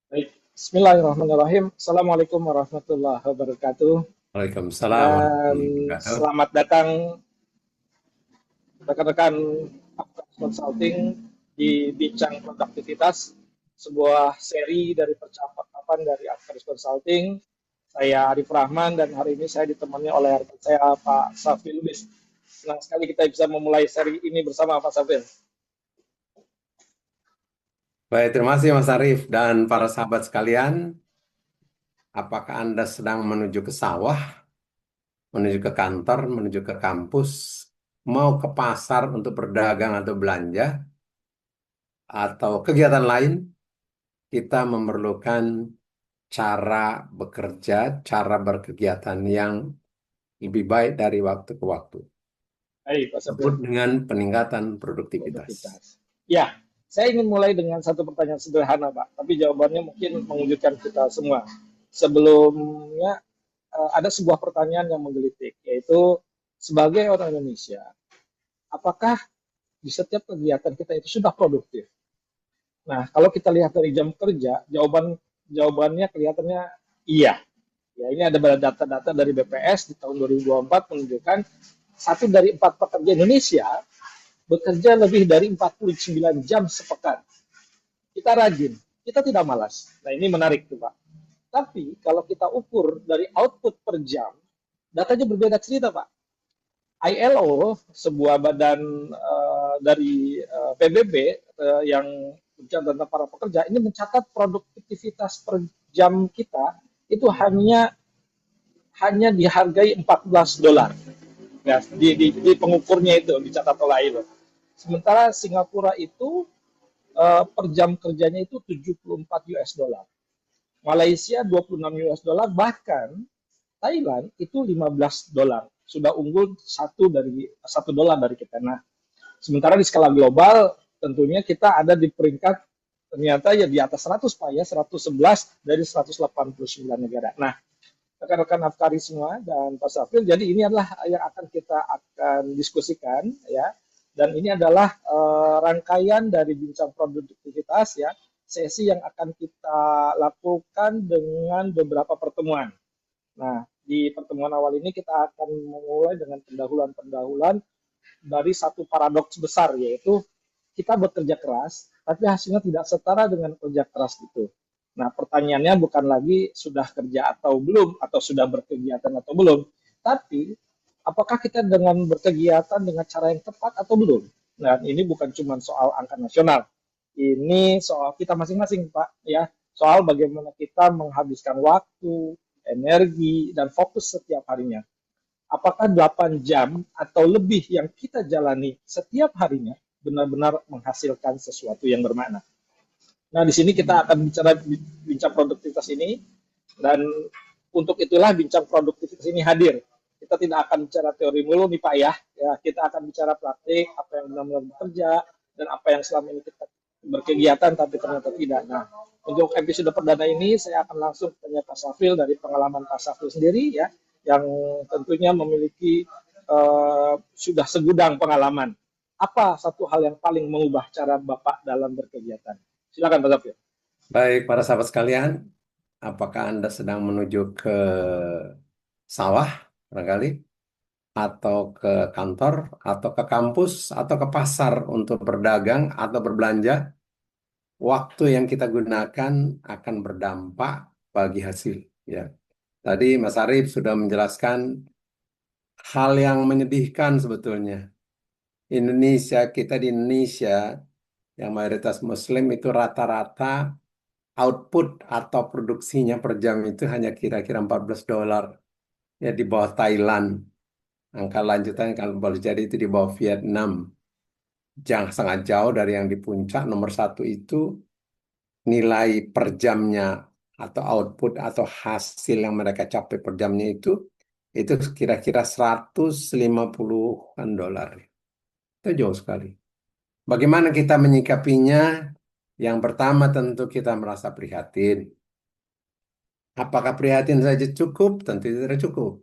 Baik, Bismillahirrahmanirrahim. Assalamualaikum warahmatullahi wabarakatuh. Waalaikumsalam Dan warahmatullahi wabarakatuh. selamat datang rekan-rekan Apkas Consulting di Bincang Produktivitas, sebuah seri dari percakapan dari Apkas Consulting. Saya Arif Rahman dan hari ini saya ditemani oleh rekan saya Pak Safil Lubis. Senang sekali kita bisa memulai seri ini bersama Pak Safil. Baik, terima kasih Mas Arief dan para sahabat sekalian. Apakah Anda sedang menuju ke sawah, menuju ke kantor, menuju ke kampus, mau ke pasar untuk berdagang atau belanja, atau kegiatan lain? Kita memerlukan cara bekerja, cara berkegiatan yang lebih baik dari waktu ke waktu. Baik, Pak Safil. Sebut dengan peningkatan produktivitas. Produktivitas. Ya, saya ingin mulai dengan satu pertanyaan sederhana, Pak. Tapi jawabannya mungkin mengejutkan kita semua. Sebelumnya ada sebuah pertanyaan yang menggelitik, yaitu sebagai orang Indonesia, apakah di setiap kegiatan kita itu sudah produktif? Nah, kalau kita lihat dari jam kerja, jawabannya kelihatannya iya. Ya, ini ada data-data dari BPS di tahun 2024 menunjukkan satu dari empat pekerja Indonesia bekerja lebih dari 49 jam sepekan. Kita rajin, kita tidak malas. Nah, ini menarik tuh, Pak. Tapi kalau kita ukur dari output per jam, datanya berbeda cerita, Pak. ILO, sebuah badan dari PBB yang berbicara tentang para pekerja, ini mencatat produktivitas per jam kita itu hanya dihargai $14. Ya, di pengukurnya itu dicatat oleh ILO. Sementara Singapura itu per jam kerjanya itu 74 US dollar. Malaysia 26 US dollar, bahkan Thailand itu 15 dolar. Sudah unggul satu dolar dari kita. Nah, sementara di skala global tentunya kita ada di peringkat ternyata ya di atas 100 Pak ya, 111 dari 189 negara. Nah, rekan-rekan Afkari semua dan Pak Safil. Jadi ini adalah yang akan diskusikan ya. Dan ini adalah rangkaian dari bincang produktivitas ya, sesi yang akan kita lakukan dengan beberapa pertemuan. Nah, di pertemuan awal ini kita akan memulai dengan pendahuluan-pendahuluan dari satu paradoks besar, yaitu kita bekerja keras, tapi hasilnya tidak setara dengan kerja keras itu. Nah, pertanyaannya bukan lagi sudah kerja atau belum, atau sudah berkegiatan atau belum, tapi apakah kita dengan berkegiatan dengan cara yang tepat atau belum. Nah, ini bukan cuma soal angka nasional, ini soal kita masing-masing, Pak, ya, soal bagaimana kita menghabiskan waktu, energi, dan fokus setiap harinya. Apakah 8 jam atau lebih yang kita jalani setiap harinya benar-benar menghasilkan sesuatu yang bermakna. Nah, di sini kita akan bincang produktivitas ini, dan untuk itulah bincang produktivitas ini hadir. Kita tidak akan bicara teori mulu nih Pak ya, kita akan bicara praktik, apa yang benar-benar bekerja, dan apa yang selama ini kita berkegiatan tapi ternyata tidak. Nah, untuk episode perdana ini saya akan langsung tanya Pak Safil dari pengalaman Pak Safil sendiri ya, yang tentunya memiliki sudah segudang pengalaman. Apa satu hal yang paling mengubah cara Bapak dalam berkegiatan? Silakan Pak Zafir. Baik, para sahabat sekalian, apakah Anda sedang menuju ke sawah, barangkali, atau ke kantor, atau ke kampus, atau ke pasar untuk berdagang atau berbelanja? Waktu yang kita gunakan akan berdampak bagi hasil. Ya, tadi Mas Arief sudah menjelaskan hal yang menyedihkan sebetulnya. Kita di Indonesia yang mayoritas Muslim itu rata-rata output atau produksinya per jam itu hanya kira-kira $14. Ya di bawah Thailand. Angka lanjutan kalau boleh jadi itu di bawah Vietnam. Jangan sangat jauh dari yang di puncak nomor satu itu nilai per jamnya atau output atau hasil yang mereka capai per jamnya itu kira-kira 150-an dolar. Itu jauh sekali. Bagaimana kita menyikapinya? Yang pertama tentu kita merasa prihatin. Apakah prihatin saja cukup? Tentu tidak cukup.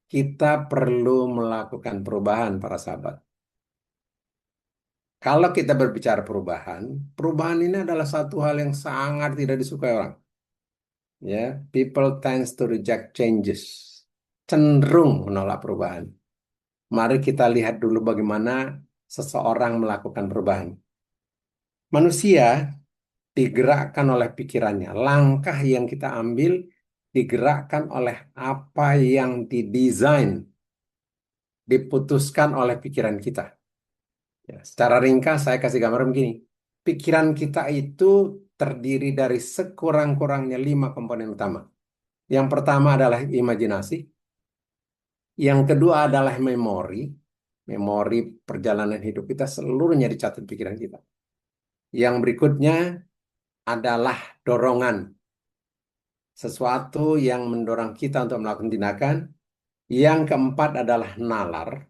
Kita perlu melakukan perubahan, para sahabat. Kalau kita berbicara perubahan, perubahan ini adalah satu hal yang sangat tidak disukai orang. Ya, people tends to reject changes. Cenderung menolak perubahan. Mari kita lihat dulu bagaimana seseorang melakukan perubahan. Manusia digerakkan oleh pikirannya. Langkah yang kita ambil digerakkan oleh apa yang didesain, diputuskan oleh pikiran kita. Ya, secara ringkas saya kasih gambar begini. Pikiran kita itu terdiri dari sekurang-kurangnya 5 komponen utama. Yang pertama adalah imajinasi. Yang kedua adalah memori. Memori perjalanan hidup kita seluruhnya dicatat pikiran kita. Yang berikutnya adalah dorongan. Sesuatu yang mendorong kita untuk melakukan tindakan. Yang keempat adalah nalar.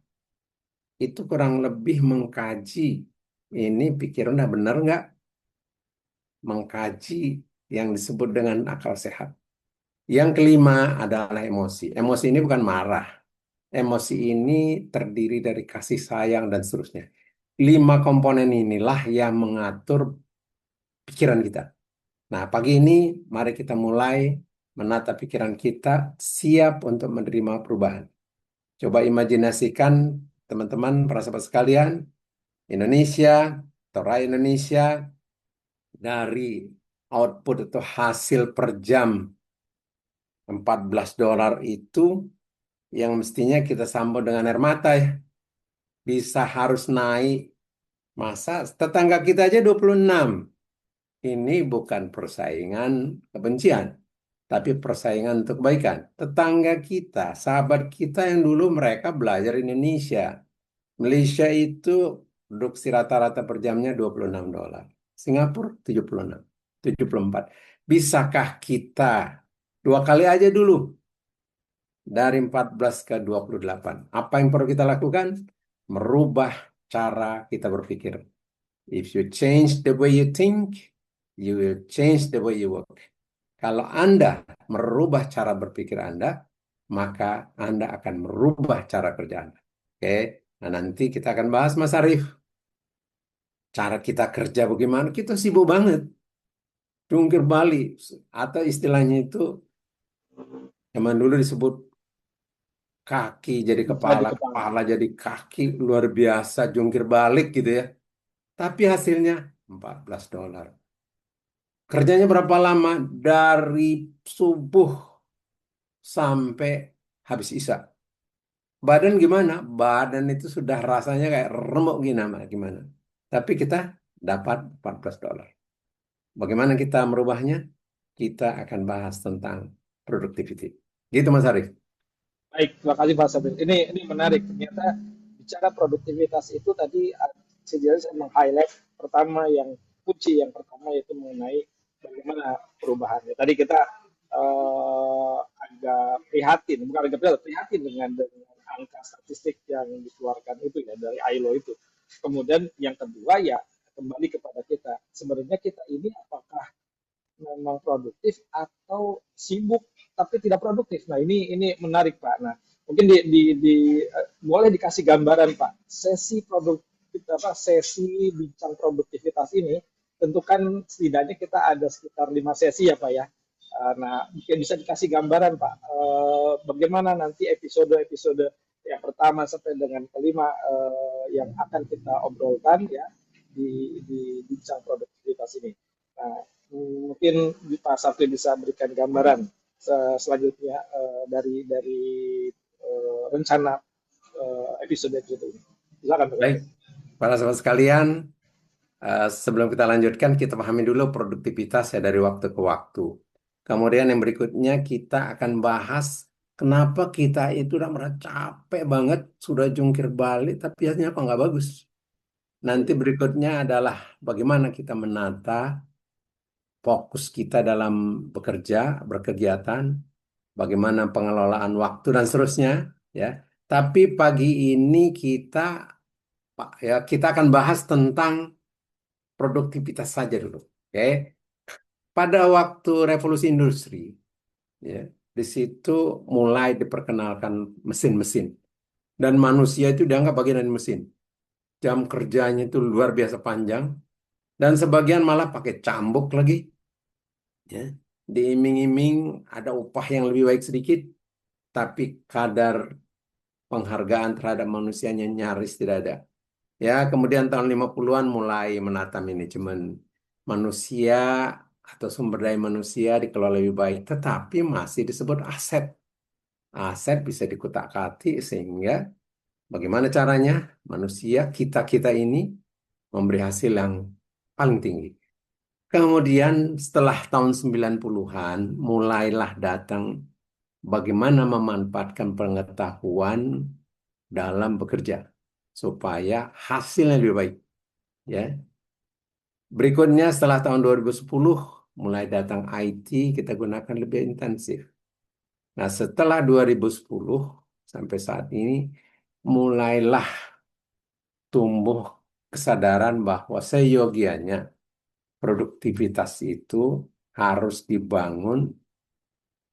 Itu kurang lebih mengkaji. Ini pikiran udah benar nggak? Mengkaji yang disebut dengan akal sehat. Yang kelima adalah emosi. Emosi ini bukan marah. Emosi ini terdiri dari kasih sayang dan seterusnya. 5 komponen inilah yang mengatur pikiran kita. Nah, pagi ini mari kita mulai menata pikiran kita siap untuk menerima perubahan. Coba imajinasikan teman-teman, para sahabat sekalian, Indonesia atau rakyat Indonesia dari output atau hasil per jam $14 itu yang mestinya kita sambut dengan air mata ya. Bisa harus naik. Masa tetangga kita aja 26. Ini bukan persaingan kebencian, tapi persaingan untuk kebaikan. Tetangga kita, sahabat kita yang dulu mereka belajar Indonesia. Malaysia itu produksi rata-rata per jamnya $26. Singapura 76, 74. Bisakah kita 2 kali aja dulu dari 14 ke 28? Apa yang perlu kita lakukan? Merubah cara kita berpikir. If you change the way you think, you will change the way you work. Kalau Anda merubah cara berpikir Anda, maka Anda akan merubah cara kerja Anda. Oke, nah nanti kita akan bahas Mas Arief. Cara kita kerja bagaimana? Kita sibuk banget. Jungkir balik. Atau istilahnya itu zaman dulu disebut kaki jadi Jadi kepala, kepala. kepala jadi kaki. Luar biasa jungkir balik gitu ya. Tapi hasilnya $14. Kerjanya berapa lama? Dari subuh sampai habis isya. Badan gimana? Badan itu sudah rasanya kayak remuk gimana? Tapi kita dapat $14. Bagaimana kita merubahnya? Kita akan bahas tentang productivity. Gitu Mas Arief. Baik, terima kasih Pak Sabir. Ini menarik. Ternyata bicara produktivitas itu tadi sejelas saya meng-highlight pertama yang kunci yang pertama yaitu mengenai bagaimana perubahannya. Tadi kita agak prihatin, bukan agak prihatin dengan angka statistik yang dikeluarkan itu ya dari ILO itu. Kemudian yang kedua ya kembali kepada kita. Sebenarnya kita ini apakah memang produktif atau sibuk tapi tidak produktif. Nah, ini menarik, Pak. Nah, mungkin boleh dikasih gambaran, Pak. Sesi bincang produktivitas ini tentu kan setidaknya kita ada sekitar 5 sesi ya, Pak ya. Nah, mungkin bisa dikasih gambaran, Pak. Bagaimana nanti episode-episode yang pertama sampai dengan kelima yang akan kita obrolkan ya di bincang produktivitas ini. Nah, mungkin Pak Safri bisa berikan gambaran selanjutnya dari rencana episode ini. Silakan Pak Baik, Safri. para sahabat sekalian, sebelum kita lanjutkan, kita pahami dulu produktivitas ya dari waktu ke waktu. Kemudian yang berikutnya kita akan bahas kenapa kita itu udah merasa capek banget, sudah jungkir balik, tapi hasilnya kok nggak bagus. Nanti berikutnya adalah bagaimana kita menata fokus kita dalam bekerja, berkegiatan, bagaimana pengelolaan waktu dan seterusnya, ya. Tapi pagi ini kita Pak, ya kita akan bahas tentang produktivitas saja dulu. Oke. Pada waktu revolusi industri, ya, di situ mulai diperkenalkan mesin-mesin dan manusia itu dianggap bagian dari mesin. Jam kerjanya itu luar biasa panjang dan sebagian malah pakai cambuk lagi, ya. diiming-iming ada upah yang lebih baik sedikit, tapi kadar penghargaan terhadap manusianya nyaris tidak ada. Ya, kemudian tahun 50-an mulai menata manajemen manusia atau sumber daya manusia dikelola lebih baik, tetapi masih disebut aset. Aset bisa dikutak-atik sehingga bagaimana caranya manusia kita-kita ini memberi hasil yang paling tinggi. Kemudian setelah tahun 90-an mulailah datang bagaimana memanfaatkan pengetahuan dalam bekerja supaya hasilnya lebih baik, ya. Berikutnya setelah tahun 2010 mulai datang IT, kita gunakan lebih intensif. Nah, setelah 2010 sampai saat ini mulailah tumbuh kesadaran bahwa seyogianya produktivitas itu harus dibangun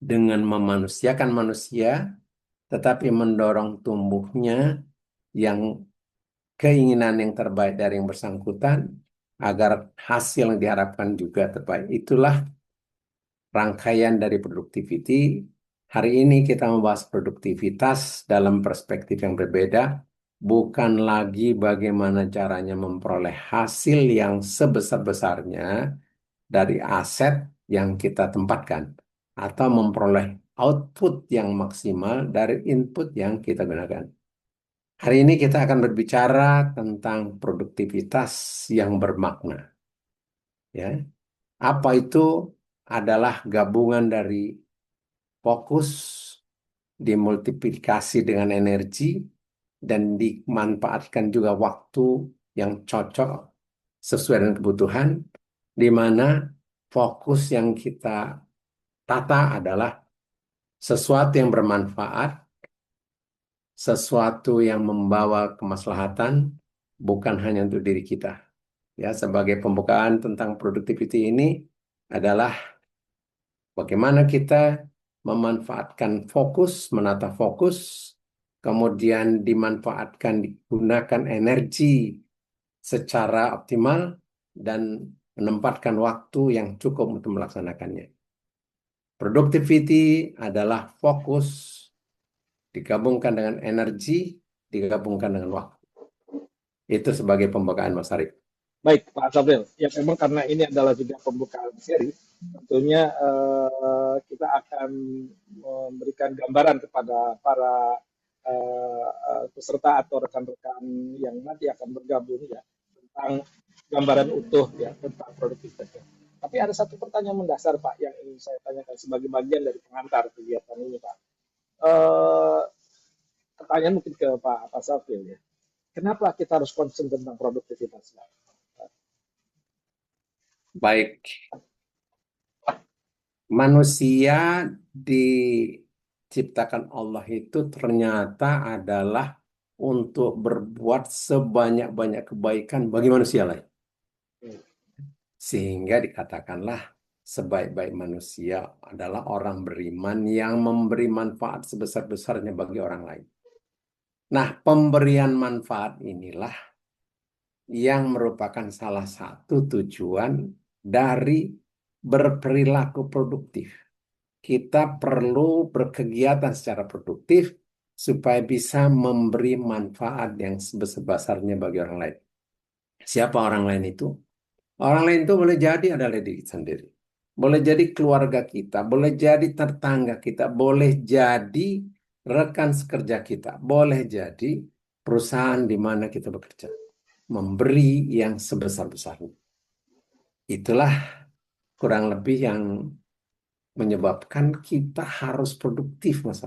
dengan memanusiakan manusia, tetapi mendorong tumbuhnya yang keinginan yang terbaik dari yang bersangkutan agar hasil yang diharapkan juga terbaik. Itulah rangkaian dari productivity. Hari ini kita membahas produktivitas dalam perspektif yang berbeda, bukan lagi bagaimana caranya memperoleh hasil yang sebesar-besarnya dari aset yang kita tempatkan, atau memperoleh output yang maksimal dari input yang kita gunakan. Hari ini kita akan berbicara tentang produktivitas yang bermakna. Ya, apa itu adalah gabungan dari fokus, dimultiplikasi dengan energi, dan dimanfaatkan juga waktu yang cocok sesuai dengan kebutuhan, di mana fokus yang kita tata adalah sesuatu yang bermanfaat, sesuatu yang membawa kemaslahatan, bukan hanya untuk diri kita. Ya, sebagai pembukaan tentang productivity ini adalah bagaimana kita memanfaatkan fokus, menata fokus, kemudian dimanfaatkan, digunakan energi secara optimal, dan menempatkan waktu yang cukup untuk melaksanakannya. Productivity adalah fokus digabungkan dengan energi, digabungkan dengan waktu. Itu sebagai pembukaan Mas Arif. Baik, Pak Sabril. Ya, memang karena ini adalah juga pembukaan seri, tentunya kita akan memberikan gambaran kepada para peserta atau rekan-rekan yang nanti akan bergabung ya tentang gambaran utuh ya tentang produktivitas. Tapi ada satu pertanyaan mendasar Pak yang ingin saya tanyakan sebagai bagian dari pengantar kegiatan ini Pak. Eh, Pertanyaan mungkin ke Pak Safil ya. Kenapa kita harus concern tentang produktivitas Pak? Baik, manusia diciptakan Allah itu ternyata adalah untuk berbuat sebanyak-banyak kebaikan bagi manusia lain. Sehingga dikatakanlah sebaik-baik manusia adalah orang beriman yang memberi manfaat sebesar-besarnya bagi orang lain. Nah, pemberian manfaat inilah yang merupakan salah satu tujuan dari berperilaku produktif. Kita perlu berkegiatan secara produktif supaya bisa memberi manfaat yang sebesar-besarnya bagi orang lain. Siapa orang lain itu? Orang lain itu boleh jadi adalah diri sendiri. Boleh jadi keluarga kita, boleh jadi tetangga kita, boleh jadi rekan sekerja kita, boleh jadi perusahaan di mana kita bekerja. Memberi yang sebesar-besarnya. Itulah kurang lebih yang menyebabkan kita harus produktif, Mas.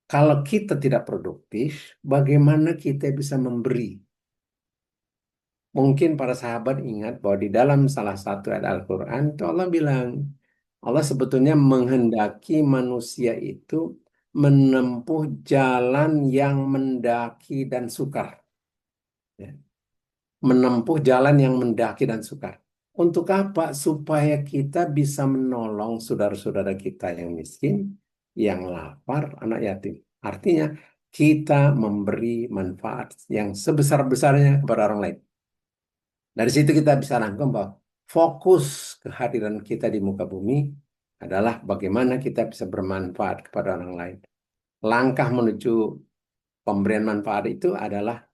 Kalau kita tidak produktif, bagaimana kita bisa memberi? Mungkin para sahabat ingat bahwa di dalam salah satu ayat Al-Quran itu Allah bilang, Allah sebetulnya menghendaki manusia itu menempuh jalan yang mendaki dan sukar. Ya. Menempuh jalan yang mendaki dan sukar. Untuk apa? Supaya kita bisa menolong saudara-saudara kita yang miskin, yang lapar, anak yatim. Artinya, kita memberi manfaat yang sebesar-besarnya kepada orang lain. Dari situ kita bisa rangkum bahwa fokus kehadiran kita di muka bumi adalah bagaimana kita bisa bermanfaat kepada orang lain. Langkah menuju pemberian manfaat itu adalah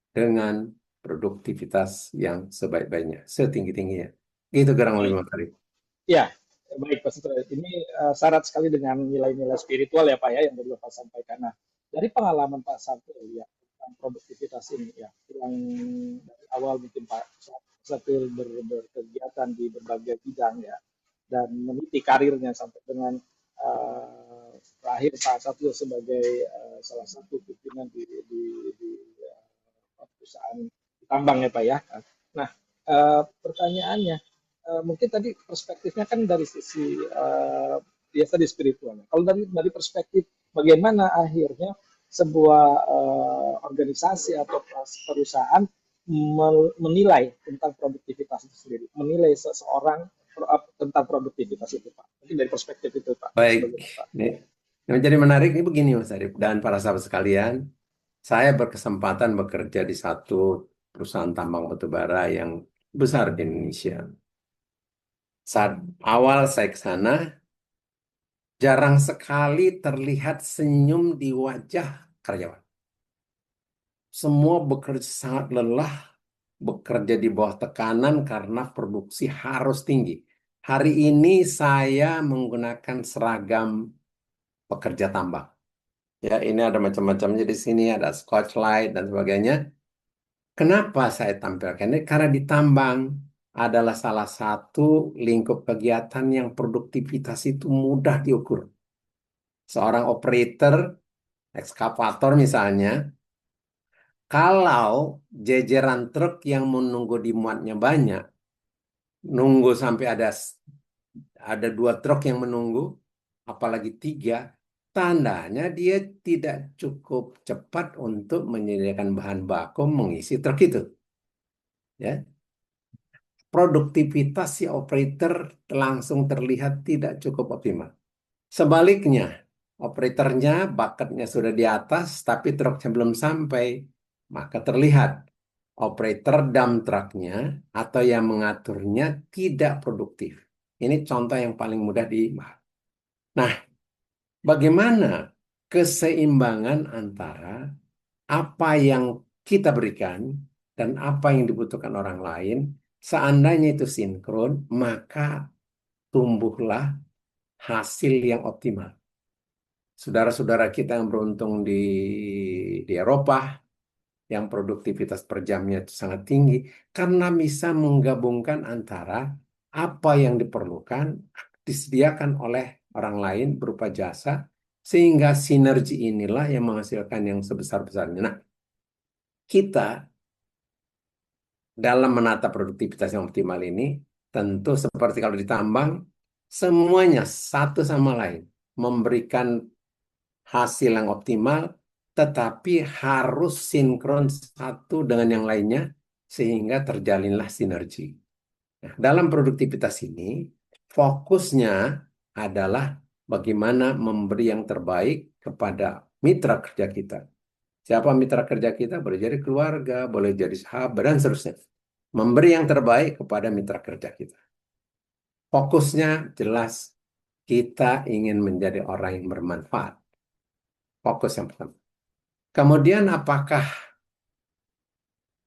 dengan produktivitas yang sebaik-baiknya, setinggi-tingginya. Gitu kurang lebih Baik. Mas Arif. Ya, baik Pak Sutra. Ini syarat sekali dengan nilai-nilai spiritual ya Pak ya yang tadi Bapak sampaikan. Nah, dari pengalaman Pak Satrio ya tentang produktivitas ini ya, yang dari awal mungkin Pak Satrio berkegiatan di berbagai bidang ya, dan meniti karirnya sampai dengan terakhir Pak Satrio sebagai salah satu pimpinan di perusahaan tambang ya Pak ya. Nah, pertanyaannya mungkin tadi perspektifnya kan dari sisi biasa di spiritual. Kalau dari perspektif bagaimana akhirnya sebuah organisasi atau perusahaan menilai tentang produktivitas itu sendiri, menilai seseorang tentang produktivitas itu, Pak. Mungkin dari perspektif itu, Pak, Baik, sebagai Bapak. ini yang menjadi menarik ini begini Mas Arif dan para sahabat sekalian, saya berkesempatan bekerja di satu perusahaan tambang batubara yang besar di Indonesia. Saat awal saya ke sana, jarang sekali terlihat senyum di wajah karyawan. Semua bekerja sangat lelah, bekerja di bawah tekanan karena produksi harus tinggi. Hari ini saya menggunakan seragam pekerja tambang. Ya, ini ada macam-macamnya di sini, ada Scotch Light dan sebagainya. Kenapa saya tampilkan ini? Karena di tambang adalah salah satu lingkup kegiatan yang produktivitas itu mudah diukur. Seorang operator ekskavator misalnya, kalau jejeran truk yang menunggu dimuatnya banyak, nunggu sampai ada 2 truk yang menunggu, apalagi 3, tandanya dia tidak cukup cepat untuk menyediakan bahan baku mengisi truk itu. Ya, produktivitas si operator langsung terlihat tidak cukup optimal. Sebaliknya, operatornya bakatnya sudah di atas, tapi truknya belum sampai, maka terlihat operator dump truknya atau yang mengaturnya tidak produktif. Ini contoh yang paling mudah di. Nah, bagaimana keseimbangan antara apa yang kita berikan dan apa yang dibutuhkan orang lain, seandainya itu sinkron, maka tumbuhlah hasil yang optimal. Saudara-saudara kita yang beruntung di Eropa, yang produktivitas per jamnya itu sangat tinggi, karena bisa menggabungkan antara apa yang diperlukan, disediakan oleh orang lain berupa jasa, sehingga sinergi inilah yang menghasilkan yang sebesar-besarnya. Nah, kita dalam menata produktivitas yang optimal ini, tentu seperti kalau ditambang, semuanya satu sama lain memberikan hasil yang optimal, tetapi harus sinkron satu dengan yang lainnya, sehingga terjalinlah sinergi. Nah, dalam produktivitas ini, fokusnya adalah bagaimana memberi yang terbaik kepada mitra kerja kita. Siapa mitra kerja kita? Boleh jadi keluarga, boleh jadi sahabat, dan seterusnya. Memberi yang terbaik kepada mitra kerja kita. Fokusnya jelas, kita ingin menjadi orang yang bermanfaat. Fokus yang pertama. Kemudian apakah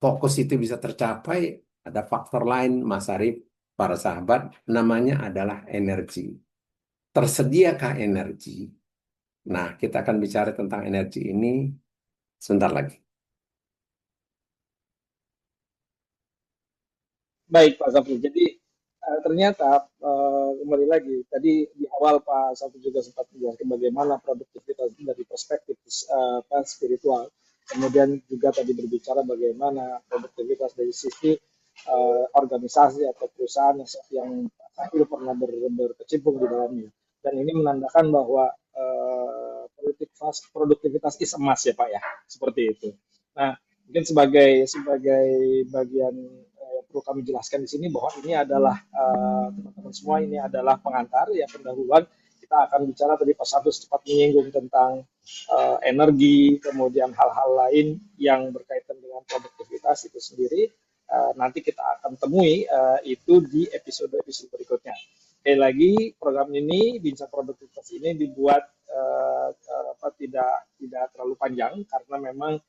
fokus itu bisa tercapai? Ada faktor lain, Mas Arif, para sahabat, namanya adalah energi. Tersediakah energi? Nah, kita akan bicara tentang energi ini sebentar lagi. Baik Pak Sapri, jadi ternyata kembali lagi tadi di awal Pak Sapri juga sempat menjelaskan bagaimana produktivitas dari perspektif spiritual. Kemudian juga tadi berbicara bagaimana produktivitas dari sisi organisasi atau perusahaan yang Pak Sapri pernah berkecimpung di dalamnya. Dan ini menandakan bahwa produktivitas is emas ya Pak ya, seperti itu. Nah, mungkin sebagai bagian perlu kami jelaskan di sini bahwa ini adalah teman-teman semua ini adalah pengantar ya pendahuluan. Kita akan bicara tadi Pak Sabtu sempat menyinggung tentang energi, kemudian hal-hal lain yang berkaitan dengan produktivitas itu sendiri. Nanti kita akan temui itu di episode-episode berikutnya. sekali lagi program ini, Bincang Produktivitas ini dibuat tidak terlalu panjang karena memang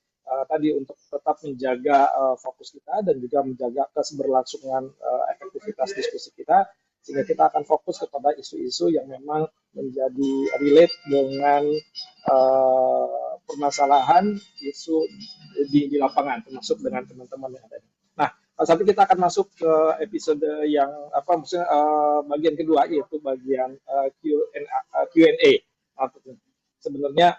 tadi untuk tetap menjaga fokus kita dan juga menjaga keberlangsungan efektivitas diskusi kita, sehingga kita akan fokus kepada isu-isu yang memang menjadi relate dengan permasalahan isu di lapangan, termasuk dengan teman-teman yang ada. Nah, tapi kita akan masuk ke episode yang maksudnya bagian kedua, yaitu bagian Q&A. Sebenarnya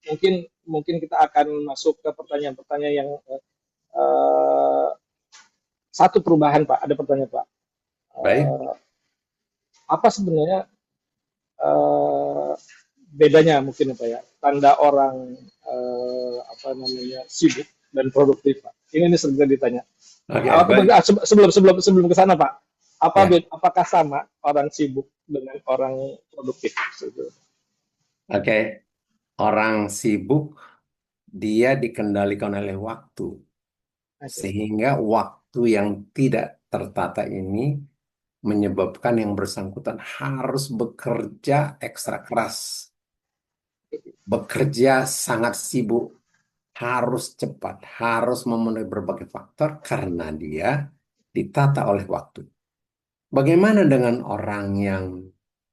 mungkin mungkin kita akan masuk ke pertanyaan-pertanyaan yang satu perubahan, Pak. Ada pertanyaan, Pak. Baik. Apa sebenarnya bedanya mungkin Pak ya, tanda orang sibuk dan produktif, Pak? Ini sering ditanya. Oke, baik. Sebelum ke sana, Pak, Ya. apakah sama orang sibuk dengan orang produktif? Oke, orang sibuk dia dikendalikan oleh waktu, sehingga waktu yang tidak tertata ini menyebabkan yang bersangkutan harus bekerja ekstra keras, bekerja sangat sibuk, harus cepat, harus memenuhi berbagai faktor karena dia ditata oleh waktu. Bagaimana dengan orang yang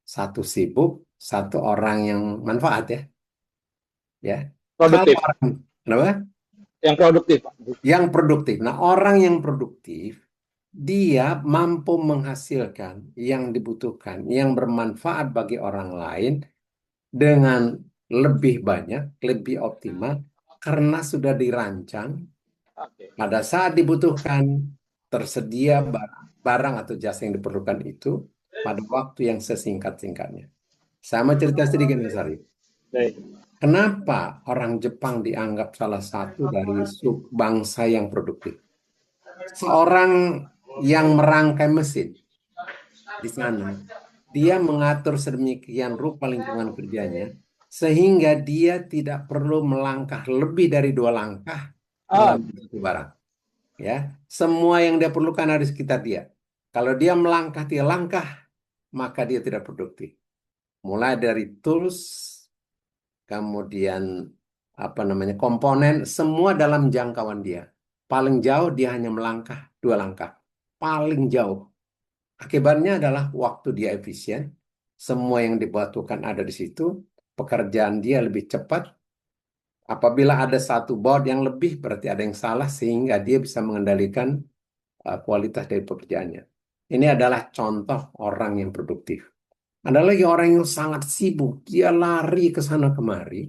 satu sibuk, satu orang yang manfaat ya? Ya, kalau Produktif, orang, kenapa? yang produktif, Pak. Yang produktif. Nah, orang yang produktif dia mampu menghasilkan yang dibutuhkan, yang bermanfaat bagi orang lain dengan lebih banyak, lebih optimal karena sudah dirancang Oke. pada saat dibutuhkan tersedia barang atau jasa yang diperlukan itu pada waktu yang sesingkat-singkatnya. Sama cerita sedikit Mas Arif. Baik. Kenapa orang Jepang dianggap salah satu dari bangsa yang produktif? Seorang yang merangkai mesin di sana, dia mengatur sedemikian rupa lingkungan kerjanya sehingga dia tidak perlu melangkah lebih dari 2 langkah Ah, mengambil satu barang. Ya, semua yang dia perlukan ada di sekitar dia. Kalau dia melangkah 3 langkah, maka dia tidak produktif. Mulai dari tools, kemudian komponen, semua dalam jangkauan dia. Paling jauh dia hanya melangkah 2 langkah. Paling jauh. Akibatnya adalah waktu dia efisien, semua yang dibutuhkan ada di situ, pekerjaan dia lebih cepat. Apabila ada satu baut yang lebih, berarti ada yang salah sehingga dia bisa mengendalikan kualitas dari pekerjaannya. Ini adalah contoh orang yang produktif. Ada lagi orang yang sangat sibuk, dia lari ke sana kemari,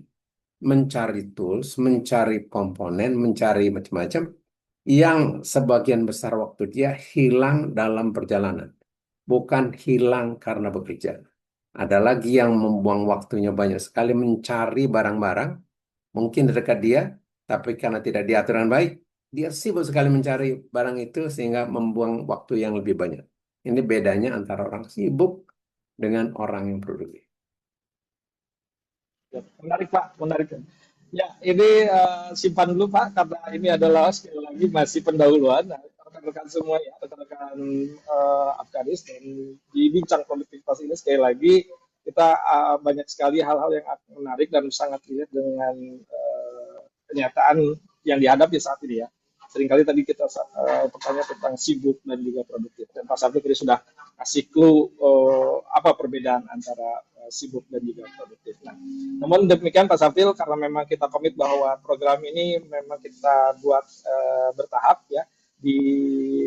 mencari tools, mencari komponen, mencari macam-macam, yang sebagian besar waktu dia hilang dalam perjalanan. Bukan hilang karena bekerja. Ada lagi yang membuang waktunya banyak sekali mencari barang-barang, mungkin di dekat dia, tapi karena tidak diatur dengan baik, dia sibuk sekali mencari barang itu sehingga membuang waktu yang lebih banyak. Ini bedanya antara orang sibuk dengan orang yang produktif. menarik, Pak, menarik. Ya, ini simpan dulu, Pak, karena ini adalah sekali lagi masih pendahuluan. Nah, rekan-rekan semua ya, rekan-rekan Afganis, dan di bincang produktivitas ini sekali lagi kita banyak sekali hal-hal yang menarik dan sangat relate dengan kenyataan yang dihadapi saat ini ya. Seringkali tadi kita bertanya tentang sibuk dan juga produktif. Dan Pak Sabtu tadi sudah kasih clue apa perbedaan antara sibuk dan juga produktif. Nah, namun demikian Pak Safil, karena memang kita komit bahwa program ini memang kita buat bertahap ya, di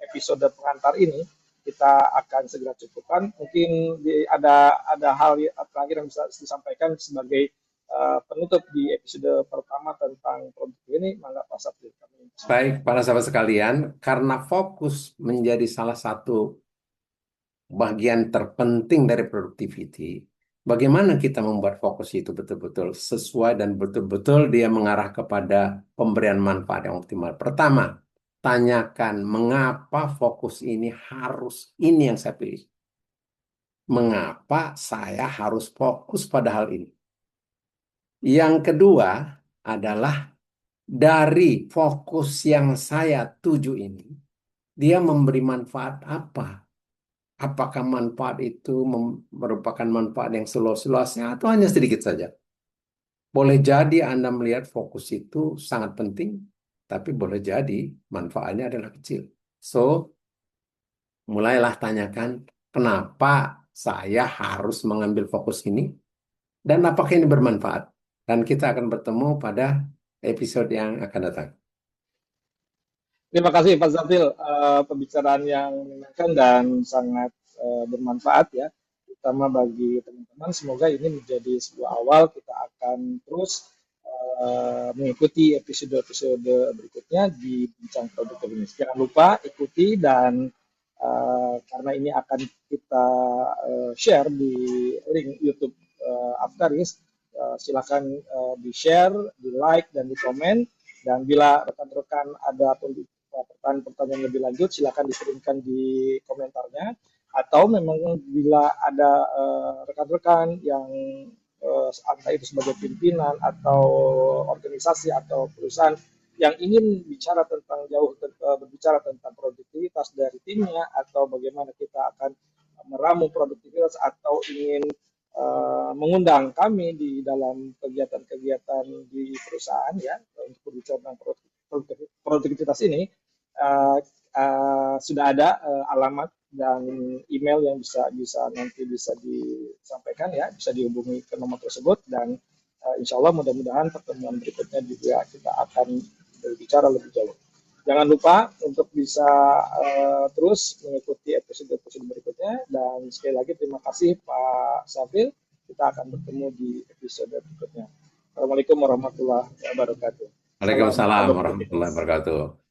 episode pengantar ini kita akan segera cukupkan. Mungkin ada hal terakhir yang bisa disampaikan sebagai penutup di episode pertama tentang produk ini, mangga Pak Safil. Baik, para sahabat sekalian, karena fokus menjadi salah satu bagian terpenting dari productivity, bagaimana kita membuat fokus itu betul-betul sesuai dan betul-betul dia mengarah kepada pemberian manfaat yang optimal. Pertama, tanyakan mengapa fokus ini harus ini yang saya pilih. Mengapa saya harus fokus pada hal ini? Yang kedua adalah dari fokus yang saya tuju ini, dia memberi manfaat apa? Apakah manfaat itu merupakan manfaat yang seluas-luasnya atau hanya sedikit saja? Boleh jadi Anda melihat fokus itu sangat penting, tapi boleh jadi manfaatnya adalah kecil. So, mulailah tanyakan, kenapa saya harus mengambil fokus ini dan apakah ini bermanfaat? Dan kita akan bertemu pada episode yang akan datang. Terima kasih Pak Zafil, pembicaraan yang menyenangkan dan sangat bermanfaat ya, terutama bagi teman-teman. Semoga ini menjadi sebuah awal, kita akan terus mengikuti episode-episode berikutnya di Bincang Produktif ini. Jangan lupa ikuti dan karena ini akan kita share di link YouTube Afkaris, silakan di-share, di-like, dan di-komen. Dan bila rekan-rekan ada pertanyaan-pertanyaan lebih lanjut, silakan dikirimkan di komentarnya. Atau memang bila ada rekan-rekan yang entah itu sebagai pimpinan atau organisasi atau perusahaan yang ingin bicara tentang berbicara tentang produktivitas dari timnya atau bagaimana kita akan meramu produktivitas atau ingin mengundang kami di dalam kegiatan-kegiatan di perusahaan ya untuk berbicara tentang produktivitas ini, sudah ada alamat dan email yang nanti bisa disampaikan ya, bisa dihubungi ke nomor tersebut. Dan insya Allah mudah-mudahan pertemuan berikutnya juga kita akan berbicara lebih jauh. Jangan lupa untuk bisa terus mengikuti episode-episode berikutnya. Dan sekali lagi terima kasih Pak Safil. Kita akan bertemu di episode berikutnya. Assalamualaikum warahmatullahi wabarakatuh. Salam Waalaikumsalam warahmatullahi produktivitas. wabarakatuh.